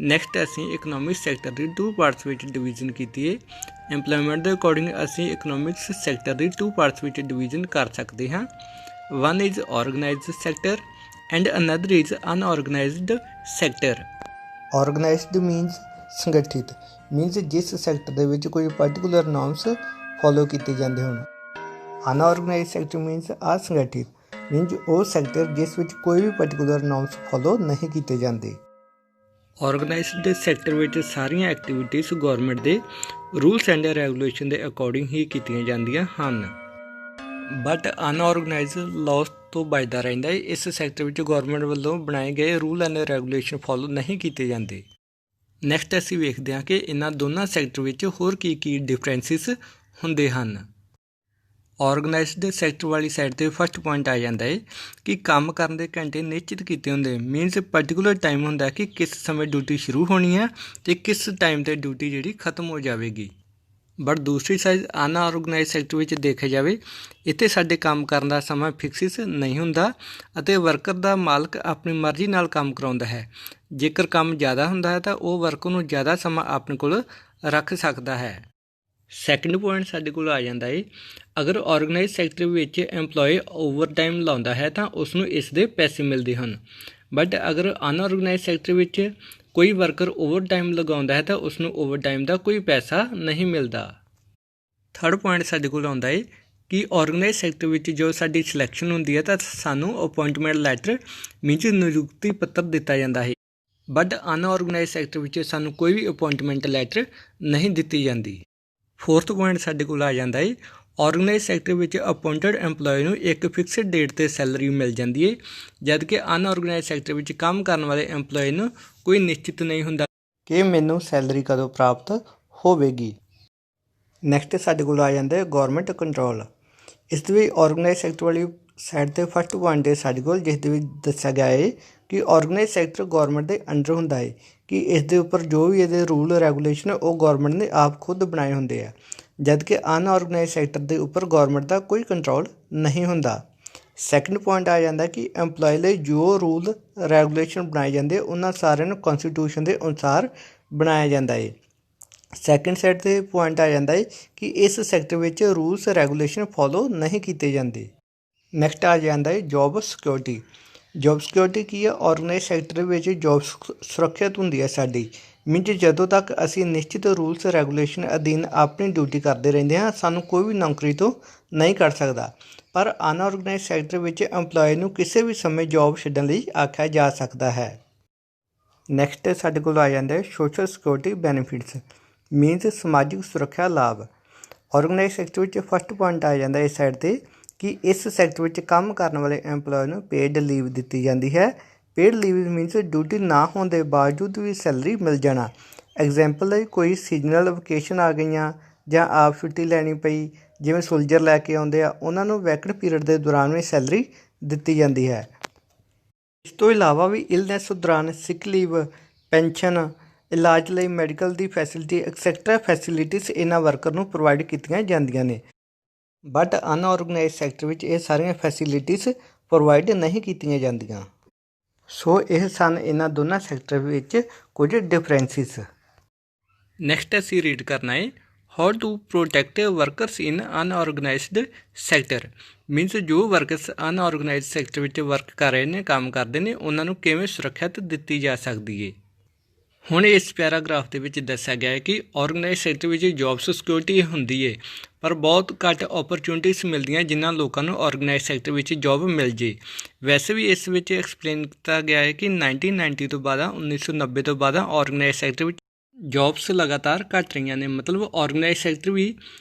Next ਅਸੀਂ economic sector ਦੀ 2 parts ਵਿੱਚ ਡਿਵੀਜ਼ਨ ਕੀਤੀ ਹੈ। ਇੰਪਲੋਇਮੈਂਟ ਦੇ ਅਕੋਰਡਿੰਗ ਅਸੀਂ ਇਕਨੋਮਿਕਸ ਸੈਕਟਰ ਦੀ 2 ਪਾਰਟਸ ਵਿੱਚ ਡਿਵੀਜ਼ਨ ਕਰ ਸਕਦੇ ਹਾਂ। One is organised sector and another is unorganised sector. Organised means ਸੰਗਠਿਤ, ਮੀਨਸ ਜਿਸ ਸੈਕਟਰ ਦੇ ਵਿੱਚ ਕੋਈ ਪਾਰਟੀਕੂਲਰ ਨੋਰਮਸ ਫੋਲੋ ਕੀਤੇ ਜਾਂਦੇ ਹੋਣ। ਅਨਆਰਗੇਨਾਈਜ਼ਡ ਸੈਕਟਰ ਮੀਨਸ ਅਸੰਗਠਿਤ, ਮੀਨਸ ਉਹ ਸੈਕਟਰ ਜਿਸ ਵਿੱਚ ਕੋਈ ਵੀ ਪਾਰਟੀਕੂਲਰ ਨੋਰਮਸ ਫੋਲੋ ਨਹੀਂ ਕੀਤੇ ਜਾਂਦੇ। ਆਰਗੇਨਾਈਜ਼ਡ ਸੈਕਟਰ ਵਿੱਚ ਸਾਰੀਆਂ ਐਕਟੀਵਿਟੀਜ਼ ਗੌਰਮੈਂਟ ਦੇ ਰੂਲਸ ਐਂਡ ਰੈਗੂਲੇਸ਼ਨ ਦੇ ਅਕੋਰਡਿੰਗ ਹੀ ਕੀਤੀਆਂ ਜਾਂਦੀਆਂ ਹਨ। ਬਟ ਅਨਆਰਗੇਨਾਈਜ਼ਡ ਲਾਅਸ ਤੋਂ ਬਚਦਾ ਰਹਿੰਦਾ ਹੈ। ਇਸ ਸੈਕਟਰ ਵਿੱਚ ਗੌਰਮੈਂਟ ਵੱਲੋਂ ਬਣਾਏ ਗਏ ਰੂਲ ਐਂਡ ਰੈਗੂਲੇਸ਼ਨ ਫੋਲੋ ਨਹੀਂ ਕੀਤੇ ਜਾਂਦੇ। ਨੈਕਸਟ ਅਸੀਂ ਵੇਖਦੇ ਹਾਂ ਕਿ ਇਹਨਾਂ ਦੋਨਾਂ ਸੈਕਟਰ ਵਿੱਚ ਹੋਰ ਕੀ ਡਿਫਰੈਂਸਿਸ ਹੁੰਦੇ ਹਨ। ਆਰਗੇਨਾਈਜ਼ਡ ਸੈਕਟਰ ਵਾਲੀ ਸਾਈਡ 'ਤੇ ਫਸਟ ਪੁਆਇੰਟ ਆ ਜਾਂਦਾ ਹੈ ਕਿ ਕੰਮ ਕਰਨ ਦੇ ਘੰਟੇ ਨਿਸ਼ਚਿਤ ਕੀਤੇ ਹੁੰਦੇ, ਮੀਨਸ ਪਰਟੀਕੂਲਰ ਟਾਈਮ ਹੁੰਦਾ ਕਿ ਕਿਸ ਸਮੇਂ ਡਿਊਟੀ ਸ਼ੁਰੂ ਹੋਣੀ ਹੈ ਅਤੇ ਕਿਸ ਟਾਈਮ 'ਤੇ ਡਿਊਟੀ ਜਿਹੜੀ ਖਤਮ ਹੋ ਜਾਵੇਗੀ। ਬਟ ਦੂਸਰੀ ਸਾਈਡ ਅਨਆਰਗੇਨਾਈਜ਼ਡ ਸੈਕਟਰ ਵਿੱਚ ਦੇਖਿਆ ਜਾਵੇ, ਇੱਥੇ ਸਾਡੇ ਕੰਮ ਕਰਨ ਦਾ ਸਮਾਂ ਫਿਕਸਿਸ ਨਹੀਂ ਹੁੰਦਾ ਅਤੇ ਵਰਕਰ ਦਾ ਮਾਲਕ ਆਪਣੀ ਮਰਜ਼ੀ ਨਾਲ ਕੰਮ ਕਰਾਉਂਦਾ ਹੈ। ਜੇਕਰ ਕੰਮ ਜ਼ਿਆਦਾ ਹੁੰਦਾ ਹੈ ਤਾਂ ਉਹ ਵਰਕਰ ਨੂੰ ਜ਼ਿਆਦਾ ਸਮਾਂ ਆਪਣੇ ਕੋਲ ਰੱਖ ਸਕਦਾ ਹੈ। ਸੈਕਿੰਡ ਪੁਆਇੰਟ ਸਾਡੇ ਕੋਲ ਆ ਜਾਂਦਾ ਹੈ, ਅਗਰ ਆਰਗੇਨਾਈਜ਼ਡ ਸੈਕਟਰ ਵਿੱਚ ਐਮਪਲੋਈ ਓਵਰ ਟਾਈਮ ਲਾਉਂਦਾ ਹੈ ਤਾਂ ਉਸ ਨੂੰ ਇਸ ਦੇ ਪੈਸੇ ਮਿਲਦੇ ਹਨ। ਬਟ ਅਗਰ ਅਨਆਰਗੇਨਾਈਜ਼ਡ ਸੈਕਟਰ ਵਿੱਚ ਕੋਈ ਵਰਕਰ ਓਵਰ ਟਾਈਮ ਲਗਾਉਂਦਾ ਹੈ ਤਾਂ ਉਸ ਨੂੰ ਓਵਰ ਟਾਈਮ ਦਾ ਕੋਈ ਪੈਸਾ ਨਹੀਂ ਮਿਲਦਾ। ਥਰਡ ਪੁਆਇੰਟ ਸਾਡੇ ਕੋਲ ਆਉਂਦਾ ਹੈ ਕਿ ਆਰਗੇਨਾਈਜ਼ਡ ਸੈਕਟਰ ਵਿੱਚ ਜੋ ਸਾਡੀ ਸਿਲੈਕਸ਼ਨ ਹੁੰਦੀ ਹੈ ਤਾਂ ਸਾਨੂੰ ਅਪੁਆਇੰਟਮੈਂਟ ਲੈਟਰ ਮੀਨਸ ਨਿਯੁਕਤੀ ਪੱਤਰ ਦਿੱਤਾ ਜਾਂਦਾ ਹੈ। ਬਟ ਅਨਆਰਗੇਨਾਈਜ਼ਡ ਸੈਕਟਰ ਵਿੱਚ ਸਾਨੂੰ ਕੋਈ ਵੀ ਅਪੁਆਇੰਟਮੈਂਟ ਲੈਟਰ ਨਹੀਂ ਦਿੱਤੀ ਜਾਂਦੀ। ਫੋਰਥ ਪੁਆਇੰਟ ਸਾਡੇ ਕੋਲ ਆ ਜਾਂਦਾ ਹੈ, ਆਰਗੇਨਾਈਜ਼ਡ ਸੈਕਟਰ ਵਿੱਚ ਅਪੁਆਇੰਟਡ ਐਮਪਲੋਈ ਨੂੰ ਇੱਕ ਫਿਕਸਡ ਡੇਟ 'ਤੇ ਸੈਲਰੀ ਮਿਲ ਜਾਂਦੀ ਹੈ, ਜਦ ਕਿ ਅਨਆਰਗੇਨਾਈਜ਼ਡ ਸੈਕਟਰ ਵਿੱਚ ਕੰਮ ਕਰਨ ਵਾਲੇ ਐਮਪਲੋਈ ਨੂੰ ਕੋਈ ਨਿਸ਼ਚਿਤ ਨਹੀਂ ਹੁੰਦਾ ਕਿ ਮੈਨੂੰ ਸੈਲਰੀ ਕਦੋਂ ਪ੍ਰਾਪਤ ਹੋਵੇਗੀ। ਨੈਕਸਟ ਸਾਡੇ ਕੋਲ ਆ ਜਾਂਦਾ ਹੈ ਗੌਰਮੈਂਟ ਕੰਟਰੋਲ। ਇਸ ਦੇ ਵਿੱਚ ਆਰਗੇਨਾਈਜ਼ਡ ਸੈਕਟਰ ਵਾਲੀ ਸਾਈਡ 'ਤੇ ਫਸਟ ਪੁਆਇੰਟ ਹੈ ਸਾਡੇ ਕੋਲ, ਜਿਸ ਦੇ ਵਿੱਚ ਦੱਸਿਆ ਗਿਆ ਹੈ ਕਿ ਆਰਗੇਨਾਈਜ਼ਡ ਸੈਕਟਰ ਗੌਰਮੈਂਟ ਦੇ ਅੰਡਰ ਹੁੰਦਾ ਹੈ, ਕਿ ਇਸ ਦੇ ਉੱਪਰ ਜੋ ਵੀ ਇਹਦੇ ਰੂਲ ਰੈਗੂਲੇਸ਼ਨ ਉਹ ਗੌਰਮੈਂਟ ਨੇ ਆਪ ਖੁਦ ਬਣਾਏ ਹੁੰਦੇ ਆ, ਜਦ ਕਿ ਅਨਆਰਗੇਨਾਈਜ਼ਡ ਸੈਕਟਰ ਦੇ ਉੱਪਰ ਗੌਰਮੈਂਟ ਦਾ ਕੋਈ ਕੰਟਰੋਲ ਨਹੀਂ ਹੁੰਦਾ। ਸੈਕਿੰਡ ਪੁਆਇੰਟ ਆ ਜਾਂਦਾ ਕਿ ਐਮਪਲੋਈ ਲਈ ਜੋ ਰੂਲ ਰੈਗੂਲੇਸ਼ਨ ਬਣਾਏ ਜਾਂਦੇ ਉਹਨਾਂ ਸਾਰਿਆਂ ਨੂੰ ਕੌਨਸਟੀਟਿਊਸ਼ਨ ਦੇ ਅਨੁਸਾਰ ਬਣਾਇਆ ਜਾਂਦਾ ਹੈ। ਸੈਕਿੰਡ ਸਾਈਡ 'ਤੇ ਪੁਆਇੰਟ ਆ ਜਾਂਦਾ ਹੈ ਕਿ ਇਸ ਸੈਕਟਰ ਵਿੱਚ ਰੂਲਸ ਰੈਗੂਲੇਸ਼ਨ ਫੋਲੋ ਨਹੀਂ ਕੀਤੇ ਜਾਂਦੇ। ਨੈਕਸਟ ਆ ਜਾਂਦਾ ਹੈ ਜੋਬ ਸਿਕਿਉਰਿਟੀ। ਜੋਬ ਸਿਕਿਉਰਿਟੀ ਕੀ ਹੈ? ਆਰਗੇਨਾਈਜ਼ਡ ਸੈਕਟਰ ਵਿੱਚ ਜੋਬ ਸੁਰੱਖਿਅਤ ਹੁੰਦੀ ਹੈ ਸਾਡੀ, ਮੀਨਸ ਜਦੋਂ ਤੱਕ ਅਸੀਂ ਨਿਸ਼ਚਿਤ ਰੂਲਸ ਰੈਗੂਲੇਸ਼ਨ ਅਧੀਨ ਆਪਣੀ ਡਿਊਟੀ ਕਰਦੇ ਰਹਿੰਦੇ ਹਾਂ ਸਾਨੂੰ ਕੋਈ ਵੀ ਨੌਕਰੀ ਤੋਂ ਨਹੀਂ ਕੱਢ ਸਕਦਾ। ਪਰ ਅਨਆਰਗੇਨਾਈਜ਼ਡ ਸੈਕਟਰ ਵਿੱਚ ਐਮਪਲੋਈ ਨੂੰ ਕਿਸੇ ਵੀ ਸਮੇਂ ਜੋਬ ਛੱਡਣ ਲਈ ਆਖਿਆ ਜਾ ਸਕਦਾ ਹੈ। ਨੈਕਸਟ ਸਾਡੇ ਕੋਲ ਆ ਜਾਂਦਾ ਹੈ ਸੋਸ਼ਲ ਸਿਕਿਉਰਿਟੀ ਬੈਨੀਫਿਟਸ, ਮੀਨਸ ਸਮਾਜਿਕ ਸੁਰੱਖਿਆ ਲਾਭ। ਆਰਗੇਨਾਈਜ਼ਡ ਸੈਕਟਰ ਵਿੱਚ ਫਸਟ ਪੁਆਇੰਟ ਆ ਜਾਂਦਾ ਇਸ ਸਾਈਡ 'ਤੇ ਕਿ ਇਸ ਸੈਕਟਰ ਵਿੱਚ ਕੰਮ ਕਰਨ ਵਾਲੇ ਐਮਪਲੋਈ ਨੂੰ ਪੇਡ ਲੀਵ ਦਿੱਤੀ ਜਾਂਦੀ ਹੈ। ਪੇਡ ਲੀਵ ਮੀਨਸ ਡਿਊਟੀ ਨਾ ਹੋਣ ਦੇ ਬਾਵਜੂਦ ਵੀ ਸੈਲਰੀ ਮਿਲ ਜਾਣਾ। ਐਗਜ਼ਾਮਪਲ ਲਈ ਕੋਈ ਸੀਜ਼ਨਲ ਵਕੇਸ਼ਨ ਆ ਗਈਆਂ ਜਾਂ ਆਪ ਛੁੱਟੀ ਲੈਣੀ ਪਈ, ਜਿਵੇਂ ਸੋਲਜਰ ਲੈ ਕੇ ਆਉਂਦੇ ਆ ਉਹਨਾਂ ਨੂੰ ਵੈਕੈਂਟ ਪੀਰੀਅਡ ਦੇ ਦੌਰਾਨ ਵੀ ਸੈਲਰੀ ਦਿੱਤੀ ਜਾਂਦੀ ਹੈ। ਇਸ ਤੋਂ ਇਲਾਵਾ ਵੀ ਇਲਨੈਸ ਦੌਰਾਨ ਸਿਕ ਲੀਵ, ਪੈਨਸ਼ਨ, ਇਲਾਜ ਲਈ ਮੈਡੀਕਲ ਦੀ ਫੈਸਿਲਿਟੀ ਐਕਸੈਟਰਾ ਫੈਸਿਲਿਟੀਜ਼ ਇਹਨਾਂ ਵਰਕਰ ਨੂੰ ਪ੍ਰੋਵਾਈਡ ਕੀਤੀਆਂ ਜਾਂਦੀਆਂ ਨੇ। ਬਟ ਅਨਆਰਗੇਨਾਈਜ਼ਡ ਸੈਕਟਰ ਵਿੱਚ ਇਹ ਸਾਰੀਆਂ ਫੈਸਿਲਿਟੀਜ਼ ਪ੍ਰੋਵਾਈਡ ਨਹੀਂ ਕੀਤੀਆਂ ਜਾਂਦੀਆਂ। ਸੋ ਇਹ ਸਨ ਇਹਨਾਂ ਦੋਨਾਂ ਸੈਕਟਰ ਵਿੱਚ ਕੁਝ ਡਿਫਰੈਂਸਿਸ। ਨੈਕਸਟ ਅਸੀਂ ਰੀਡ ਕਰਨਾ ਹੈ how to protect workers in unorganised sector, means ਜੋ ਵਰਕਰਸ ਅਨਆਰਗੇਨਾਈਜ਼ਡ ਸੈਕਟਰ ਵਿੱਚ ਵਰਕ ਕਰ ਰਹੇ ਨੇ, ਕੰਮ ਕਰਦੇ ਨੇ, ਉਹਨਾਂ ਨੂੰ ਕਿਵੇਂ ਸੁਰੱਖਿਅਤ ਦਿੱਤੀ ਜਾ ਸਕਦੀ ਹੈ। ਹੁਣ ਇਸ ਪੈਰਾਗ੍ਰਾਫ ਦੇ ਵਿੱਚ ਦੱਸਿਆ ਗਿਆ ਹੈ ਕਿ ਆਰਗੇਨਾਈਜ਼ਡ ਸੈਕਟਰ ਵਿੱਚ ਜੋਬਸ ਸਿਕਿਉਰਿਟੀ ਹੁੰਦੀ ਹੈ, ਪਰ ਬਹੁਤ ਘੱਟ ਓਪਰਚੁਨਿਟੀਜ਼ ਮਿਲਦੀਆਂ ਜਿਨ੍ਹਾਂ ਲੋਕਾਂ ਨੂੰ ਆਰਗੇਨਾਈਜ਼ਡ ਸੈਕਟਰ ਵਿੱਚ ਜੋਬ ਮਿਲ ਜੇ। ਵੈਸੇ ਵੀ ਇਸ ਵਿੱਚ ਐਕਸਪਲੇਨ ਕੀਤਾ ਗਿਆ ਹੈ ਕਿ 1990 ਤੋਂ ਬਾਅਦ 1990 ਤੋਂ ਬਾਅਦ ਆਰਗੇਨਾਈਜ਼ਡ ਸੈਕਟਰ ਵਿੱਚ ਜੋਬਸ ਲਗਾਤਾਰ ਘੱਟ ਰਹੀਆਂ ਨੇ, ਮਤਲਬ ਆਰਗੇਨਾਈਜ਼ਡ ਸੈਕਟਰ ਵੀ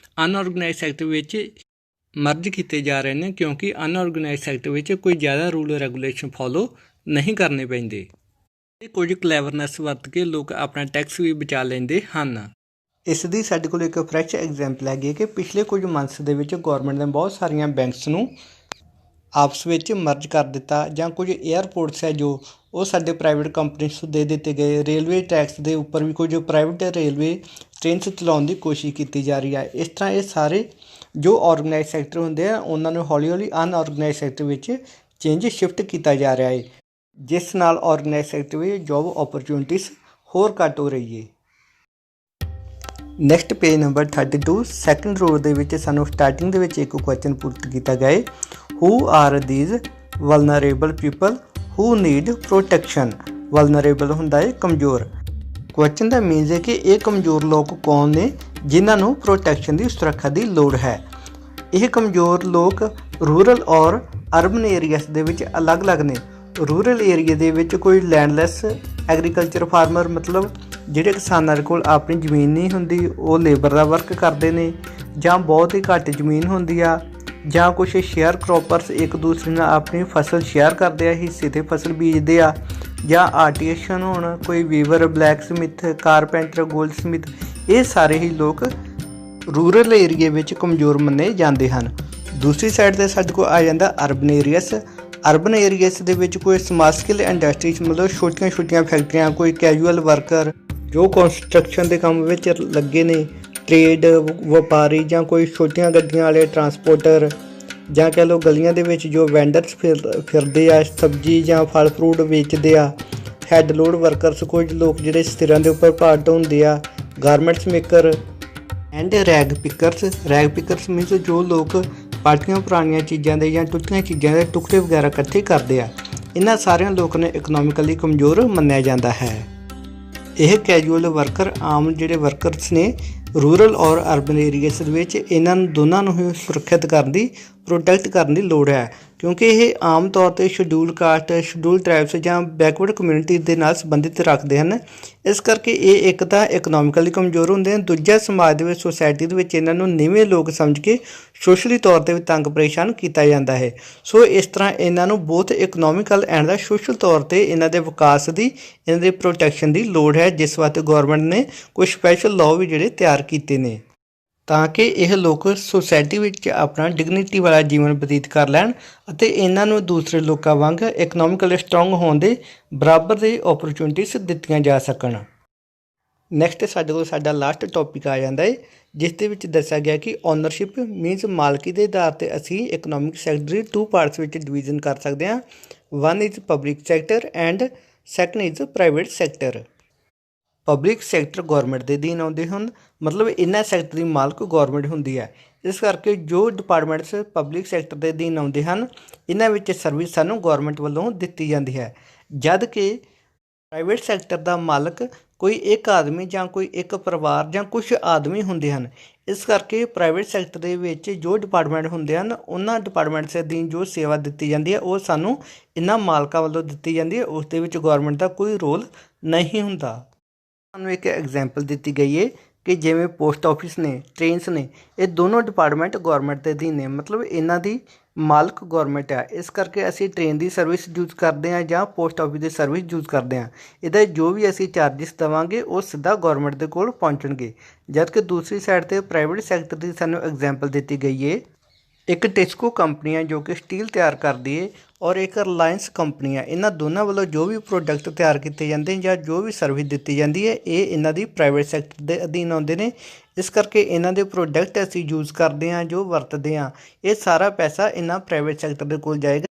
ਅਨਆਰਗੇਨਾਈਜ਼ਡ ਸੈਕਟਰ ਵਿੱਚ ਮਰਜ ਕੀਤੇ ਜਾ ਰਹੇ ਨੇ, ਕਿਉਂਕਿ ਅਨਆਰਗੇਨਾਈਜ਼ਡ ਸੈਕਟਰ ਵਿੱਚ ਕੋਈ ਜ਼ਿਆਦਾ ਰੂਲ ਰੈਗੂਲੇਸ਼ਨ ਫੋਲੋ ਨਹੀਂ ਕਰਨੇ ਪੈਂਦੇ। ਕੁਝ ਕਲੈਵਰਨੈਸ ਵਰਤ ਕੇ ਲੋਕ ਆਪਣਾ ਟੈਕਸ ਵੀ ਬਚਾ ਲੈਂਦੇ ਹਨ। ਇਸ ਦੀ ਸਾਡੇ ਕੋਲ ਇੱਕ ਫਰੈਸ਼ ਐਗਜ਼ਾਮਪਲ ਹੈਗੀ ਹੈ ਕਿ ਪਿਛਲੇ ਕੁਝ ਮੰਥਸ ਦੇ ਵਿੱਚ ਗੌਰਮੈਂਟ ਨੇ ਬਹੁਤ ਸਾਰੀਆਂ ਬੈਂਕਸ ਨੂੰ ਆਪਸ ਵਿੱਚ ਮਰਜ ਕਰ ਦਿੱਤਾ, ਜਾਂ ਕੁਝ ਏਅਰਪੋਰਟਸ ਹੈ ਜੋ ਉਹ ਸਾਡੇ ਪ੍ਰਾਈਵੇਟ ਕੰਪਨੀਜ਼ ਤੋਂ ਦੇ ਦਿੱਤੇ ਗਏ। ਰੇਲਵੇ ਟੈਕਸ ਦੇ ਉੱਪਰ ਵੀ ਕੁਝ ਪ੍ਰਾਈਵੇਟ ਰੇਲਵੇ ਟ੍ਰੇਨਸ ਚਲਾਉਣ ਦੀ ਕੋਸ਼ਿਸ਼ ਕੀਤੀ ਜਾ ਰਹੀ ਹੈ। ਇਸ ਤਰ੍ਹਾਂ ਇਹ ਸਾਰੇ ਜੋ ਆਰਗੇਨਾਈਜ਼ਡ ਸੈਕਟਰ ਹੁੰਦੇ ਆ ਉਹਨਾਂ ਨੂੰ ਹੌਲੀ ਹੌਲੀ ਅਨਆਰਗੇਨਾਈਜ਼ਡ ਸੈਕਟਰ ਵਿੱਚ ਚੇਂਜ ਸ਼ਿਫਟ ਕੀਤਾ ਜਾ ਰਿਹਾ ਹੈ, ਜਿਸ ਨਾਲ ਆਰਗੇਨਾਈਜ਼ਡ ਸੈਕਟਰ ਵਿੱਚ ਜੋਬ ਓਪਰਚੁਨਿਟੀਜ਼ ਹੋਰ ਘੱਟ ਹੋ ਰਹੀ ਹੈ। ਨੈਕਸਟ ਪੇਜ ਨੰਬਰ 32 ਸੈਕੰਡ ਰੋ ਦੇ ਵਿੱਚ ਸਾਨੂੰ ਸਟਾਰਟਿੰਗ ਦੇ ਵਿੱਚ ਇੱਕ ਕੁਐਸਚਨ ਪੁੱਟ ਕੀਤਾ ਗਿਆ ਹੈ, who are these vulnerable people who need protection. Vulnerable ਹੁੰਦਾ ਹੈ ਕਮਜ਼ੋਰ। ਕੁਐਸਚਨ ਦਾ ਮੀਨਸ ਹੈ ਕਿ ਇਹ ਕਮਜ਼ੋਰ ਲੋਕ ਕੌਣ ਨੇ ਜਿਨ੍ਹਾਂ ਨੂੰ ਪ੍ਰੋਟੈਕਸ਼ਨ ਦੀ ਸੁਰੱਖਿਆ ਦੀ ਲੋੜ ਹੈ। ਇਹ ਕਮਜ਼ੋਰ ਲੋਕ ਰੂਰਲ ਔਰ ਅਰਬਨ ਏਰੀਆਸ ਦੇ ਵਿੱਚ ਅਲੱਗ-ਅਲੱਗ ਨੇ। ਰੂਰਲ ਏਰੀਆ ਦੇ ਵਿੱਚ ਕੋਈ ਲੈਂਡਲੈਸ ਐਗਰੀਕਲਚਰ ਫਾਰਮਰ ਮਤਲਬ ਜਿਹੜੇ ਕਿਸਾਨਾਂ ਦੇ ਕੋਲ ਆਪਣੀ ਜ਼ਮੀਨ ਨਹੀਂ ਹੁੰਦੀ, ਉਹ ਲੇਬਰ ਦਾ ਵਰਕ ਕਰਦੇ ਨੇ, ਜਾਂ ਬਹੁਤ ਹੀ ਘੱਟ ਜ਼ਮੀਨ ਹੁੰਦੀ ਆ, ਜਾਂ ਕੁਛ ਸ਼ੇਅਰ ਕ੍ਰੋਪਰਸ ਇੱਕ ਦੂਸਰੇ ਨਾਲ ਆਪਣੀ ਫਸਲ ਸ਼ੇਅਰ ਕਰਦੇ ਆ, ਹਿੱਸੇ 'ਤੇ ਫਸਲ ਬੀਜਦੇ ਆ, ਜਾਂ ਆਰਟੀਸ਼ਨ ਹੋਣ ਕੋਈ weaver, black Smith, carpenter, gold Smith, ਇਹ ਸਾਰੇ ਹੀ ਲੋਕ ਰੂਰਲ ਏਰੀਏ ਵਿੱਚ ਕਮਜ਼ੋਰ ਮੰਨੇ ਜਾਂਦੇ ਹਨ। ਦੂਸਰੀ ਸਾਈਡ 'ਤੇ ਸਾਡੇ ਕੋਲ ਆ ਜਾਂਦਾ ਅਰਬਨ ਏਰੀਆਸ। ਅਰਬਨ ਏਰੀਆਸ ਦੇ ਵਿੱਚ ਕੋਈ ਸਮਾਲ ਸਕਿੱਲ ਇੰਡਸਟਰੀਜ਼ ਮਤਲਬ ਛੋਟੀਆਂ ਫੈਕਟਰੀਆਂ, ਕੋਈ ਕੈਜੂਅਲ ਵਰਕਰ ਜੋ ਕੰਸਟਰਕਸ਼ਨ ਦੇ ਕੰਮ ਵਿੱਚ ਲੱਗੇ ਨੇ, ਟ੍ਰੇਡ ਵਪਾਰੀ, ਜਾਂ ਕੋਈ ਛੋਟੀਆਂ ਗੱਡੀਆਂ ਵਾਲੇ ਟਰਾਂਸਪੋਰਟਰ, ਜਾਂ ਕਹਿ ਲਓ ਗਲੀਆਂ ਦੇ ਵਿੱਚ ਜੋ ਵੈਂਡਰਸ ਫਿਰਦੇ ਆ, ਸਬਜ਼ੀ ਜਾਂ ਫਲ ਫਰੂਟ ਵੇਚਦੇ ਆ, ਹੈੱਡ ਲੋਡ ਵਰਕਰਸ, ਕੁਝ ਲੋਕ ਜਿਹੜੇ ਸਿਰਾਂ ਦੇ ਉੱਪਰ ਭਾਰ ਢੋਂਦੇ ਆ, garments maker and rag pickers. Rag pickers means ਜੋ ਲੋਕ ਪਾਰਟੀਆਂ ਪੁਰਾਣੀਆਂ ਚੀਜ਼ਾਂ ਦੇ ਜਾਂ ਟੁੱਟੀਆਂ ਚੀਜ਼ਾਂ ਦੇ ਟੁਕੜੇ ਵਗੈਰਾ ਇਕੱਠੇ ਕਰਦੇ ਆ। ਇਹਨਾਂ ਸਾਰਿਆਂ ਲੋਕਾਂ ਨੂੰ ਇਕਨੋਮਿਕਲੀ ਕਮਜ਼ੋਰ ਮੰਨਿਆ ਜਾਂਦਾ ਹੈ। ਇਹ ਕੈਜੂਅਲ ਵਰਕਰ ਆਮ ਜਿਹੜੇ ਵਰਕਰਸ ਨੇ ਰੂਰਲ ਔਰ ਅਰਬਨ ਏਰੀਆਸ ਦੇ ਵਿੱਚ, ਇਹਨਾਂ ਨੂੰ ਦੋਨਾਂ ਨੂੰ ਹੀ ਸੁਰੱਖਿਅਤ ਕਰਨ ਦੀ, ਪ੍ਰੋਟੈਕਟ ਕਰਨ ਦੀ ਲੋੜ ਹੈ, ਕਿਉਂਕਿ ਇਹ ਆਮ ਤੌਰ 'ਤੇ ਸ਼ਡਿਊਲ ਕਾਸਟ, ਸ਼ਡਿਊਲ ਟ੍ਰਾਈਬਸ ਜਾਂ ਬੈਕਵਰਡ ਕਮਿਊਨਿਟੀ ਦੇ ਨਾਲ ਸੰਬੰਧਿਤ ਰੱਖਦੇ ਹਨ। ਇਸ ਕਰਕੇ ਇਹ ਇੱਕ ਤਾਂ ਇਕਨੋਮਿਕਲੀ ਕਮਜ਼ੋਰ ਹੁੰਦੇ ਹਨ, ਦੂਜਾ ਸਮਾਜ ਦੇ ਵਿੱਚ, ਸੋਸਾਇਟੀ ਦੇ ਵਿੱਚ ਇਹਨਾਂ ਨੂੰ ਨੀਵੇਂ ਲੋਕ ਸਮਝ ਕੇ ਸੋਸ਼ਲੀ ਤੌਰ 'ਤੇ ਵੀ ਤੰਗ ਪਰੇਸ਼ਾਨ ਕੀਤਾ ਜਾਂਦਾ ਹੈ। ਸੋ ਇਸ ਤਰ੍ਹਾਂ ਇਹਨਾਂ ਨੂੰ ਬਹੁਤ ਇਕਨੋਮਿਕਲ ਐਂਡ ਦਾ ਸੋਸ਼ਲ ਤੌਰ 'ਤੇ ਇਹਨਾਂ ਦੇ ਵਿਕਾਸ ਦੀ, ਇਹਨਾਂ ਦੇ ਪ੍ਰੋਟੈਕਸ਼ਨ ਦੀ ਲੋੜ ਹੈ, ਜਿਸ ਵਾਸਤੇ ਗੌਰਮੈਂਟ ਨੇ ਕੁਝ ਸਪੈਸ਼ਲ ਲਾਅ ਵੀ ਜਿਹੜੇ ਤਿਆਰ ਕੀਤੇ ਨੇ ਤਾਂ ਕਿ ਇਹ ਲੋਕ ਸੋਸਾਇਟੀ ਵਿੱਚ ਆਪਣਾ ਡਿਗਨਿਟੀ ਵਾਲਾ ਜੀਵਨ ਬਤੀਤ ਕਰ ਲੈਣ ਅਤੇ ਇਹਨਾਂ ਨੂੰ ਦੂਸਰੇ ਲੋਕਾਂ ਵਾਂਗ ਇਕਨੋਮਿਕਲੀ ਸਟਰੋਂਗ ਹੋਣ ਦੇ ਬਰਾਬਰ ਦੇ ਓਪਰਚੁਨਿਟੀਜ਼ ਦਿੱਤੀਆਂ ਜਾ ਸਕਣ। ਨੈਕਸਟ ਸਾਡੇ ਕੋਲ ਸਾਡਾ ਲਾਸਟ ਟੌਪਿਕ ਆ ਜਾਂਦਾ ਹੈ, ਜਿਸ ਦੇ ਵਿੱਚ ਦੱਸਿਆ ਗਿਆ ਕਿ ਓਨਰਸ਼ਿਪ ਮੀਨਸ ਮਾਲਕੀ ਦੇ ਆਧਾਰ 'ਤੇ ਅਸੀਂ ਇਕਨੋਮਿਕ ਸੈਕਟਰ ਦੀ 2 ਪਾਰਟਸ ਵਿੱਚ ਡਿਵੀਜ਼ਨ ਕਰ ਸਕਦੇ ਹਾਂ। One is public sector and second is private sector. Public sector government ਦੇ ਅਧੀਨ ਆਉਂਦੇ ਹਨ, ਮਤਲਬ ਇਹਨਾਂ ਸੈਕਟਰ ਦੀ ਮਾਲਕ ਗੌਰਮੈਂਟ ਹੁੰਦੀ ਹੈ। ਇਸ ਕਰਕੇ ਜੋ ਡਿਪਾਰਟਮੈਂਟਸ ਪਬਲਿਕ ਸੈਕਟਰ ਦੇ ਅਧੀਨ ਆਉਂਦੇ ਹਨ, ਇਹਨਾਂ ਵਿੱਚ ਸਰਵਿਸ ਸਾਨੂੰ ਗੌਰਮੈਂਟ ਵੱਲੋਂ ਦਿੱਤੀ ਜਾਂਦੀ ਹੈ, ਜਦ ਕਿ ਪ੍ਰਾਈਵੇਟ ਸੈਕਟਰ ਦਾ ਮਾਲਕ ਕੋਈ ਇੱਕ ਆਦਮੀ ਜਾਂ ਕੋਈ ਇੱਕ ਪਰਿਵਾਰ ਜਾਂ ਕੁਝ ਆਦਮੀ ਹੁੰਦੇ ਹਨ। ਇਸ ਕਰਕੇ ਪ੍ਰਾਈਵੇਟ ਸੈਕਟਰ ਦੇ ਵਿੱਚ ਜੋ ਡਿਪਾਰਟਮੈਂਟ ਹੁੰਦੇ ਹਨ, ਉਹਨਾਂ ਡਿਪਾਰਟਮੈਂਟਸ ਦੇ ਅਧੀਨ ਜੋ ਸੇਵਾ ਦਿੱਤੀ ਜਾਂਦੀ ਹੈ ਉਹ ਸਾਨੂੰ ਇਹਨਾਂ ਮਾਲਕਾਂ ਵੱਲੋਂ ਦਿੱਤੀ ਜਾਂਦੀ ਹੈ, ਉਸ ਦੇ ਵਿੱਚ ਗੌਰਮੈਂਟ ਦਾ ਕੋਈ ਰੋਲ ਨਹੀਂ ਹੁੰਦਾ। ਸਾਨੂੰ ਇੱਕ ਐਗਜ਼ਾਮਪਲ ਦਿੱਤੀ ਗਈ ਹੈ ਕਿ ਜਿਵੇਂ ਪੋਸਟ ਆਫਿਸ ਨੇ, ਟ੍ਰੇਨਸ ਨੇ, ਇਹ ਦੋਨੋਂ ਡਿਪਾਰਟਮੈਂਟ ਗੌਰਮੈਂਟ ਦੇ ਅਧੀਨ ਨੇ, ਮਤਲਬ ਇਹਨਾਂ ਦੀ ਮਾਲਕ ਗੌਰਮੈਂਟ ਹੈ। ਇਸ ਕਰਕੇ ਅਸੀਂ ਟ੍ਰੇਨ ਦੀ ਸਰਵਿਸ ਯੂਜ਼ ਕਰਦੇ ਹਾਂ ਜਾਂ ਪੋਸਟ ਆਫਿਸ ਦੀ ਸਰਵਿਸ ਯੂਜ਼ ਕਰਦੇ ਹਾਂ, ਇਹਦਾ ਜੋ ਵੀ ਅਸੀਂ ਚਾਰਜਿਸ ਦੇਵਾਂਗੇ ਉਹ ਸਿੱਧਾ ਗੌਰਮੈਂਟ ਦੇ ਕੋਲ ਪਹੁੰਚਣਗੇ। ਜਦ ਕਿ ਦੂਸਰੀ ਸਾਈਡ 'ਤੇ ਪ੍ਰਾਈਵੇਟ ਸੈਕਟਰ ਦੀ ਸਾਨੂੰ ਐਗਜ਼ਾਮਪਲ ਦਿੱਤੀ ਗਈ ਹੈ, ਇੱਕ ਟਿਸਕੋ ਕੰਪਨੀ ਹੈ ਜੋ ਕਿ ਸਟੀਲ ਤਿਆਰ ਕਰਦੀ ਹੈ, ਔਰ ਇੱਕ ਰਿਲਾਇੰਸ ਕੰਪਨੀ ਹੈ। ਇਹਨਾਂ ਦੋਨਾਂ ਵੱਲੋਂ ਜੋ ਵੀ ਪ੍ਰੋਡਕਟ ਤਿਆਰ ਕੀਤੇ ਜਾਂਦੇ ਜਾਂ ਜੋ ਵੀ ਸਰਵਿਸ ਦਿੱਤੀ ਜਾਂਦੀ ਹੈ, ਇਹ ਇਹਨਾਂ ਦੀ ਪ੍ਰਾਈਵੇਟ ਸੈਕਟਰ ਦੇ ਅਧੀਨ ਆਉਂਦੇ ਨੇ। ਇਸ ਕਰਕੇ ਇਹਨਾਂ ਦੇ ਪ੍ਰੋਡਕਟ ਅਸੀਂ ਯੂਜ਼ ਕਰਦੇ ਹਾਂ, ਜੋ ਵਰਤਦੇ ਹਾਂ, ਇਹ ਸਾਰਾ ਪੈਸਾ ਇਹਨਾਂ ਪ੍ਰਾਈਵੇਟ ਸੈਕਟਰ ਦੇ ਕੋਲ ਜਾਏਗਾ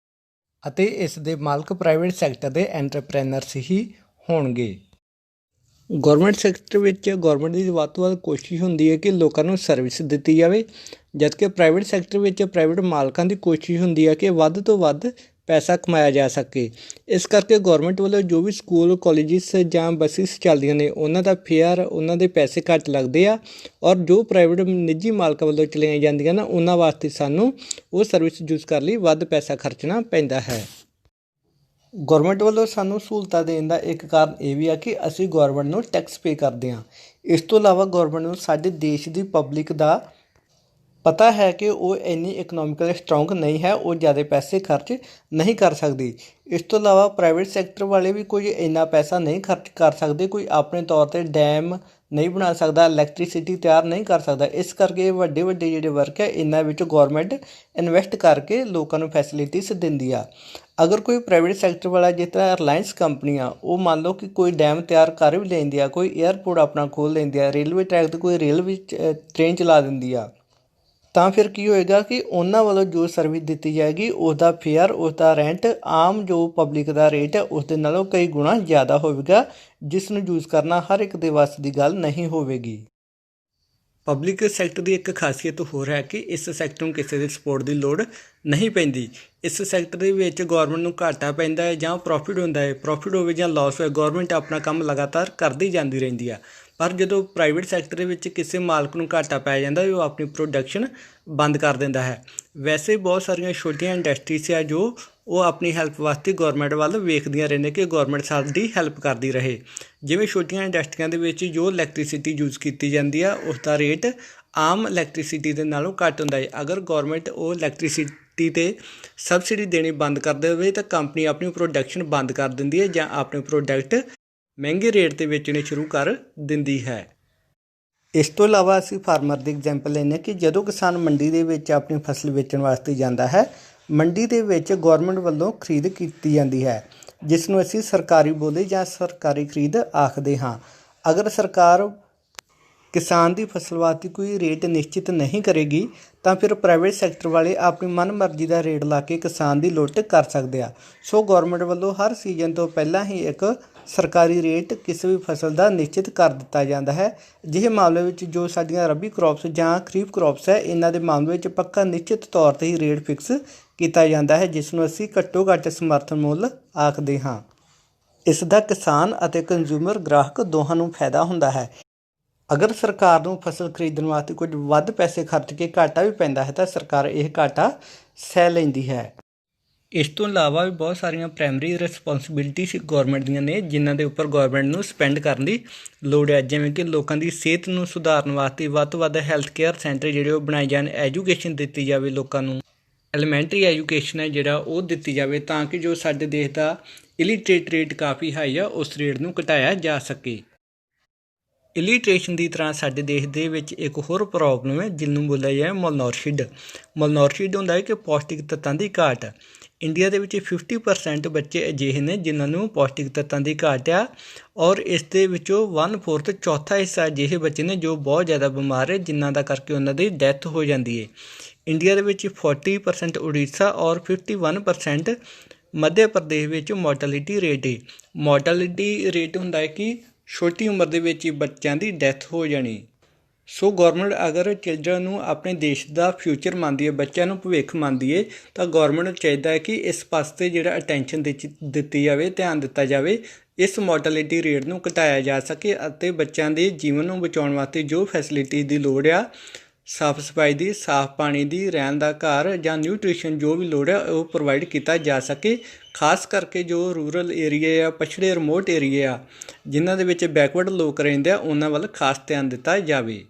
ਅਤੇ ਇਸ ਦੇ ਮਾਲਕ ਪ੍ਰਾਈਵੇਟ ਸੈਕਟਰ ਦੇ ਐਂਟਰਪ੍ਰੈਨਰਸ ਹੀ ਹੋਣਗੇ। ਗੌਰਮੈਂਟ ਸੈਕਟਰ ਵਿੱਚ ਗੌਰਮੈਂਟ ਦੀ ਵੱਧ ਤੋਂ ਵੱਧ ਕੋਸ਼ਿਸ਼ ਹੁੰਦੀ ਹੈ ਕਿ ਲੋਕਾਂ ਨੂੰ ਸਰਵਿਸ ਦਿੱਤੀ ਜਾਵੇ, ਜਦਕਿ ਪ੍ਰਾਈਵੇਟ ਸੈਕਟਰ ਵਿੱਚ ਪ੍ਰਾਈਵੇਟ ਮਾਲਕਾਂ ਦੀ ਕੋਸ਼ਿਸ਼ ਹੁੰਦੀ ਹੈ ਕਿ ਵੱਧ ਤੋਂ ਵੱਧ ਪੈਸਾ ਕਮਾਇਆ ਜਾ ਸਕੇ। ਇਸ ਕਰਕੇ ਗੌਰਮੈਂਟ ਵੱਲੋਂ ਜੋ ਵੀ ਸਕੂਲ, ਕਾਲਜਿਸ ਜਾਂ ਬੱਸਿਸ ਚੱਲਦੀਆਂ ਨੇ, ਉਹਨਾਂ ਦਾ ਫੇਅਰ, ਉਹਨਾਂ ਦੇ ਪੈਸੇ ਘੱਟ ਲੱਗਦੇ ਆ, ਔਰ ਜੋ ਪ੍ਰਾਈਵੇਟ ਨਿੱਜੀ ਮਾਲਕਾਂ ਵੱਲੋਂ ਚਲਾਈਆਂ ਜਾਂਦੀਆਂ ਨਾ, ਉਹਨਾਂ ਵਾਸਤੇ ਸਾਨੂੰ ਉਹ ਸਰਵਿਸ ਯੂਜ਼ ਕਰਨ ਲਈ ਵੱਧ ਪੈਸਾ ਖਰਚਣਾ ਪੈਂਦਾ ਹੈ। ਗੌਰਮੈਂਟ ਵੱਲੋਂ ਸਾਨੂੰ ਸਹੂਲਤਾਂ ਦੇਣ ਦਾ ਇੱਕ ਕਾਰਨ ਇਹ ਵੀ ਆ ਕਿ ਅਸੀਂ ਗੌਰਮੈਂਟ ਨੂੰ ਟੈਕਸ ਪੇ ਕਰਦੇ ਹਾਂ। ਇਸ ਤੋਂ ਇਲਾਵਾ ਗੌਰਮੈਂਟ ਨੂੰ ਸਾਡੇ ਦੇਸ਼ ਦੀ ਪਬਲਿਕ ਦਾ ਪਤਾ ਹੈ ਕਿ ਉਹ ਇੰਨੀ ਇਕਨੋਮਿਕਲੀ ਸਟਰੋਂਗ ਨਹੀਂ ਹੈ, ਉਹ ਜ਼ਿਆਦਾ ਪੈਸੇ ਖਰਚ ਨਹੀਂ ਕਰ ਸਕਦੀ। ਇਸ ਤੋਂ ਇਲਾਵਾ ਪ੍ਰਾਈਵੇਟ ਸੈਕਟਰ ਵਾਲੇ ਵੀ ਕੋਈ ਇੰਨਾ ਪੈਸਾ ਨਹੀਂ ਖਰਚ ਕਰ ਸਕਦੇ, ਕੋਈ ਆਪਣੇ ਤੌਰ 'ਤੇ ਡੈਮ ਨਹੀਂ ਬਣਾ ਸਕਦਾ, ਇਲੈਕਟ੍ਰੀਸਿਟੀ ਤਿਆਰ ਨਹੀਂ ਕਰ ਸਕਦਾ। ਇਸ ਕਰਕੇ ਵੱਡੇ ਵੱਡੇ ਜਿਹੜੇ ਵਰਕ ਹੈ, ਇਹਨਾਂ ਵਿੱਚ ਗੌਰਮੈਂਟ ਇਨਵੈਸਟ ਕਰਕੇ ਲੋਕਾਂ ਨੂੰ ਫੈਸਿਲਿਟੀਜ਼ ਦਿੰਦੀ ਆ। ਅਗਰ ਕੋਈ ਪ੍ਰਾਈਵੇਟ ਸੈਕਟਰ ਵਾਲਾ, ਜਿਸ ਤਰ੍ਹਾਂ ਰਿਲਾਇੰਸ ਕੰਪਨੀ ਆ, ਉਹ ਮੰਨ ਲਓ ਕਿ ਕੋਈ ਡੈਮ ਤਿਆਰ ਕਰ ਵੀ ਲੈਂਦੀ ਆ, ਕੋਈ ਏਅਰਪੋਰਟ ਆਪਣਾ ਖੋਲ੍ਹ ਲੈਂਦੀ ਆ, ਰੇਲਵੇ ਟਰੈਕ 'ਤੇ ਕੋਈ ਰੇਲਵੇ ਟ੍ਰੇਨ ਚਲਾ ਦਿੰਦੀ ਆ, ਤਾਂ ਫਿਰ ਕੀ ਹੋਏਗਾ ਕਿ ਉਹਨਾਂ ਵੱਲੋਂ ਜੋ ਸਰਵਿਸ ਦਿੱਤੀ ਜਾਏਗੀ ਉਹਦਾ ਫੇਅਰ, ਉਸਦਾ ਰੈਂਟ ਆਮ ਜੋ ਪਬਲਿਕ ਦਾ ਰੇਟ ਹੈ ਉਸ ਦੇ ਨਾਲੋਂ ਕਈ ਗੁਣਾ ਜ਼ਿਆਦਾ ਹੋਵੇਗਾ, ਜਿਸ ਨੂੰ ਯੂਜ਼ ਕਰਨਾ ਹਰ ਇੱਕ ਦੇ ਵੱਸ ਦੀ ਗੱਲ ਨਹੀਂ ਹੋਵੇਗੀ। ਪਬਲਿਕ ਸੈਕਟਰ ਦੀ ਇੱਕ ਖਾਸੀਅਤ ਹੋਰ ਹੈ ਕਿ ਇਸ ਸੈਕਟਰ ਨੂੰ ਕਿਸੇ ਦੀ ਸਪੋਰਟ ਦੀ ਲੋੜ ਨਹੀਂ ਪੈਂਦੀ। ਇਸ ਸੈਕਟਰ ਦੇ ਵਿੱਚ ਗੌਰਮੈਂਟ ਨੂੰ ਘਾਟਾ ਪੈਂਦਾ ਹੈ ਜਾਂ ਪ੍ਰੋਫਿਟ ਹੁੰਦਾ ਹੈ, ਪ੍ਰੋਫਿਟ ਹੋਵੇ ਜਾਂ ਲਾਸ ਹੋਵੇ, ਗੌਰਮੈਂਟ ਆਪਣਾ ਕੰਮ ਲਗਾਤਾਰ ਕਰਦੀ ਜਾਂਦੀ ਰਹਿੰਦੀ ਆ। ਪਰ ਜਦੋਂ ਪ੍ਰਾਈਵੇਟ ਸੈਕਟਰ ਦੇ ਵਿੱਚ ਕਿਸੇ ਮਾਲਕ ਨੂੰ ਘਾਟਾ ਪੈ ਜਾਂਦਾ ਉਹ ਆਪਣੀ ਪ੍ਰੋਡਕਸ਼ਨ ਬੰਦ ਕਰ ਦਿੰਦਾ ਹੈ। ਵੈਸੇ ਬਹੁਤ ਸਾਰੀਆਂ ਛੋਟੀਆਂ ਇੰਡਸਟਰੀਜ਼ ਆ ਜੋ ਉਹ ਆਪਣੀ ਹੈਲਪ ਵਾਸਤੇ ਗੌਰਮੈਂਟ ਵੱਲ ਵੇਖਦੀਆਂ ਰਹਿੰਦੀਆਂ ਕਿ ਗੌਰਮੈਂਟ ਸਾਡੀ ਹੈਲਪ ਕਰਦੀ ਰਹੇ। ਜਿਵੇਂ ਛੋਟੀਆਂ ਇੰਡਸਟਰੀਆਂ ਦੇ ਵਿੱਚ ਜੋ ਇਲੈਕਟ੍ਰੀਸਿਟੀ ਯੂਜ਼ ਕੀਤੀ ਜਾਂਦੀ ਆ ਉਸ ਦਾ ਰੇਟ ਆਮ ਇਲੈਕਟ੍ਰੀਸਿਟੀ ਦੇ ਨਾਲੋਂ ਘੱਟ ਹੁੰਦਾ ਹੈ। ਅਗਰ ਗੌਰਮੈਂਟ ਉਹ ਇਲੈਕਟ੍ਰੀਸਿਟੀ 'ਤੇ ਸਬਸਿਡੀ ਦੇਣੀ ਬੰਦ ਕਰ ਦੇਵੇ ਤਾਂ ਕੰਪਨੀ ਆਪਣੀ ਪ੍ਰੋਡਕਸ਼ਨ ਬੰਦ ਕਰ ਦਿੰਦੀ ਹੈ ਜਾਂ ਆਪਣੇ ਪ੍ਰੋਡਕਟ ਮਹਿੰਗੇ ਰੇਟ 'ਤੇ ਵੇਚਣੇ ਸ਼ੁਰੂ ਕਰ ਦਿੰਦੀ ਹੈ। ਇਸ ਤੋਂ ਇਲਾਵਾ ਅਸੀਂ ਫਾਰਮਰ ਦੀ ਐਗਜ਼ਾਮਪਲ ਲੈਂਦੇ ਹਾਂ ਕਿ ਜਦੋਂ ਕਿਸਾਨ ਮੰਡੀ ਦੇ ਵਿੱਚ ਆਪਣੀ ਫਸਲ ਵੇਚਣ ਵਾਸਤੇ ਜਾਂਦਾ ਹੈ, ਮੰਡੀ ਦੇ ਵਿੱਚ ਗੌਰਮੈਂਟ ਵੱਲੋਂ ਖਰੀਦ ਕੀਤੀ ਜਾਂਦੀ ਹੈ, ਜਿਸ ਨੂੰ ਅਸੀਂ ਸਰਕਾਰੀ ਬੋਲੀ ਜਾਂ ਸਰਕਾਰੀ ਖਰੀਦ ਆਖਦੇ ਹਾਂ। ਅਗਰ ਸਰਕਾਰ ਕਿਸਾਨ ਦੀ ਫਸਲ ਵਾਸਤੇ ਕੋਈ ਰੇਟ ਨਿਸ਼ਚਿਤ ਨਹੀਂ ਕਰੇਗੀ ਤਾਂ ਫਿਰ ਪ੍ਰਾਈਵੇਟ ਸੈਕਟਰ ਵਾਲੇ ਆਪਣੀ ਮਨਮਰਜ਼ੀ ਦਾ ਰੇਟ ਲਾ ਕੇ ਕਿਸਾਨ ਦੀ ਲੁੱਟ ਕਰ ਸਕਦੇ ਆ। ਸੋ ਗੌਰਮੈਂਟ ਵੱਲੋਂ ਹਰ ਸੀਜ਼ਨ ਤੋਂ ਪਹਿਲਾਂ ਹੀ ਇੱਕ ਸਰਕਾਰੀ ਰੇਟ ਕਿਸੇ ਵੀ ਫਸਲ ਦਾ ਨਿਸ਼ਚਿਤ ਕਰ ਦਿੱਤਾ ਜਾਂਦਾ ਹੈ। ਅਜਿਹੇ ਮਾਮਲੇ ਵਿੱਚ ਜੋ ਸਾਡੀਆਂ ਰਬੀ ਕ੍ਰੌਪਸ ਜਾਂ ਖਰੀਫ ਕ੍ਰੌਪਸ ਹੈ, ਇਹਨਾਂ ਦੇ ਮਾਮਲੇ ਵਿੱਚ ਪੱਕਾ ਨਿਸ਼ਚਿਤ ਤੌਰ 'ਤੇ ਹੀ ਰੇਟ ਫਿਕਸ ਕੀਤਾ ਜਾਂਦਾ ਹੈ, ਜਿਸ ਨੂੰ ਅਸੀਂ ਘੱਟੋ ਘੱਟ ਸਮਰਥਨ ਮੁੱਲ ਆਖਦੇ ਹਾਂ। ਇਸ ਦਾ ਕਿਸਾਨ ਅਤੇ ਕੰਜ਼ਿਊਮਰ ਗ੍ਰਾਹਕ ਦੋਹਾਂ ਨੂੰ ਫਾਇਦਾ ਹੁੰਦਾ ਹੈ। ਅਗਰ ਸਰਕਾਰ ਨੂੰ ਫਸਲ ਖਰੀਦਣ ਵਾਸਤੇ ਕੁਝ ਵੱਧ ਪੈਸੇ ਖਰਚ ਕੇ ਘਾਟਾ ਵੀ ਪੈਂਦਾ ਹੈ ਤਾਂ ਸਰਕਾਰ ਇਹ ਘਾਟਾ ਸਹਿ ਲੈਂਦੀ ਹੈ। ਇਸ ਤੋਂ ਇਲਾਵਾ ਵੀ ਬਹੁਤ ਸਾਰੀਆਂ ਪ੍ਰਾਇਮਰੀ ਰਿਸਪੌਂਸਿਬਿਲਿਟੀਜ਼ ਗੌਰਮੈਂਟ ਦੀਆਂ ਨੇ ਜਿਨ੍ਹਾਂ ਦੇ ਉੱਪਰ ਗੌਰਮੈਂਟ ਨੂੰ ਸਪੈਂਡ ਕਰਨ ਦੀ ਲੋੜ ਹੈ, ਜਿਵੇਂ ਕਿ ਲੋਕਾਂ ਦੀ ਸਿਹਤ ਨੂੰ ਸੁਧਾਰਨ ਵਾਸਤੇ ਵੱਧ ਤੋਂ ਵੱਧ ਹੈਲਥ ਕੇਅਰ ਸੈਂਟਰ ਜਿਹੜੇ ਉਹ ਬਣਾਏ ਜਾਣ, ਐਜੂਕੇਸ਼ਨ ਦਿੱਤੀ ਜਾਵੇ, ਲੋਕਾਂ ਨੂੰ ਐਲੀਮੈਂਟਰੀ ਐਜੂਕੇਸ਼ਨ ਹੈ ਜਿਹੜਾ ਉਹ ਦਿੱਤੀ ਜਾਵੇ ਤਾਂ ਕਿ ਜੋ ਸਾਡੇ ਦੇਸ਼ ਦਾ ਇਲੀਟਰੇਟ ਰੇਟ ਕਾਫੀ ਹਾਈ ਆ ਉਸ ਰੇਟ ਨੂੰ ਘਟਾਇਆ ਜਾ ਸਕੇ। ਇਲੀਟਰੇਸ਼ਨ ਦੀ ਤਰ੍ਹਾਂ ਸਾਡੇ ਦੇਸ਼ ਦੇ ਵਿੱਚ ਇੱਕ ਹੋਰ ਪ੍ਰੋਬਲਮ ਹੈ ਜਿਹਨੂੰ ਬੋਲਿਆ ਜਾਏ ਮਲਨੋਰਿਸ਼ਡ। ਮਲਨੋਰਿਸ਼ਡ ਹੁੰਦਾ ਹੈ ਕਿ ਪੌਸ਼ਟਿਕ ਤੱਤਾਂ ਦੀ ਘਾਟ। ਇੰਡੀਆ ਦੇ ਵਿੱਚ 50% ਬੱਚੇ ਅਜਿਹੇ ਨੇ ਜਿਨ੍ਹਾਂ ਨੂੰ ਪੌਸ਼ਟਿਕ ਤੱਤਾਂ ਦੀ ਘਾਟ ਆ ਔਰ ਇਸ ਦੇ ਵਿੱਚੋਂ 1/4 ਚੌਥਾ ਹਿੱਸਾ ਅਜਿਹੇ ਬੱਚੇ ਨੇ ਜੋ ਬਹੁਤ ਜ਼ਿਆਦਾ ਬਿਮਾਰ ਹੈ ਜਿਨ੍ਹਾਂ ਦਾ ਕਰਕੇ ਉਹਨਾਂ ਦੀ ਡੈਥ ਹੋ ਜਾਂਦੀ ਹੈ। ਇੰਡੀਆ ਦੇ ਵਿੱਚ 40% ਉੜੀਸਾ ਔਰ 51% ਮੱਧ ਪ੍ਰਦੇਸ਼ ਵਿੱਚ ਮੋਰਟੈਲਿਟੀ ਰੇਟ ਹੈ। ਮੋਰਟੈਲਿਟੀ ਰੇਟ ਹੁੰਦਾ ਹੈ ਕਿ ਛੋਟੀ ਉਮਰ ਦੇ ਵਿੱਚ ਹੀ ਬੱਚਿਆਂ ਦੀ ਡੈਥ ਹੋ ਜਾਣੀ। ਸੋ ਗੌਰਮੈਂਟ ਅਗਰ ਚਿਲਡਰਨ ਨੂੰ ਆਪਣੇ ਦੇਸ਼ ਦਾ ਫਿਊਚਰ ਮੰਨਦੀ ਹੈ, ਬੱਚਿਆਂ ਨੂੰ ਭਵਿੱਖ ਮੰਨਦੀ ਹੈ ਤਾਂ ਗੌਰਮੈਂਟ ਨੂੰ ਚਾਹੀਦਾ ਹੈ ਕਿ ਇਸ ਪਾਸੇ ਜਿਹੜਾ ਅਟੈਂਸ਼ਨ ਦਿੱਤੀ ਜਾਵੇ, ਧਿਆਨ ਦਿੱਤਾ ਜਾਵੇ, ਇਸ ਮੋਰਟੈਲਿਟੀ ਰੇਟ ਨੂੰ ਘਟਾਇਆ ਜਾ ਸਕੇ ਅਤੇ ਬੱਚਿਆਂ ਦੇ ਜੀਵਨ ਨੂੰ ਬਚਾਉਣ ਵਾਸਤੇ ਜੋ ਫੈਸਿਲਿਟੀ ਦੀ ਲੋੜ ਆ, ਸਾਫ ਸਫਾਈ ਦੀ, ਸਾਫ ਪਾਣੀ ਦੀ, ਰਹਿਣ ਦਾ ਘਰ ਜਾਂ ਨਿਊਟ੍ਰੀਸ਼ਨ ਜੋ ਵੀ ਲੋੜ ਹੈ ਉਹ ਪ੍ਰੋਵਾਈਡ ਕੀਤਾ ਜਾ ਸਕੇ। ਖਾਸ ਕਰਕੇ ਜੋ ਰੂਰਲ ਏਰੀਏ ਆ, ਪਛੜੇ ਰਿਮੋਟ ਏਰੀਏ ਆ ਜਿਨ੍ਹਾਂ ਦੇ ਵਿੱਚ ਬੈਕਵਰਡ ਲੋਕ ਰਹਿੰਦੇ ਆ ਉਹਨਾਂ ਵੱਲ ਖਾਸ ਧਿਆਨ ਦਿੱਤਾ ਜਾਵੇ।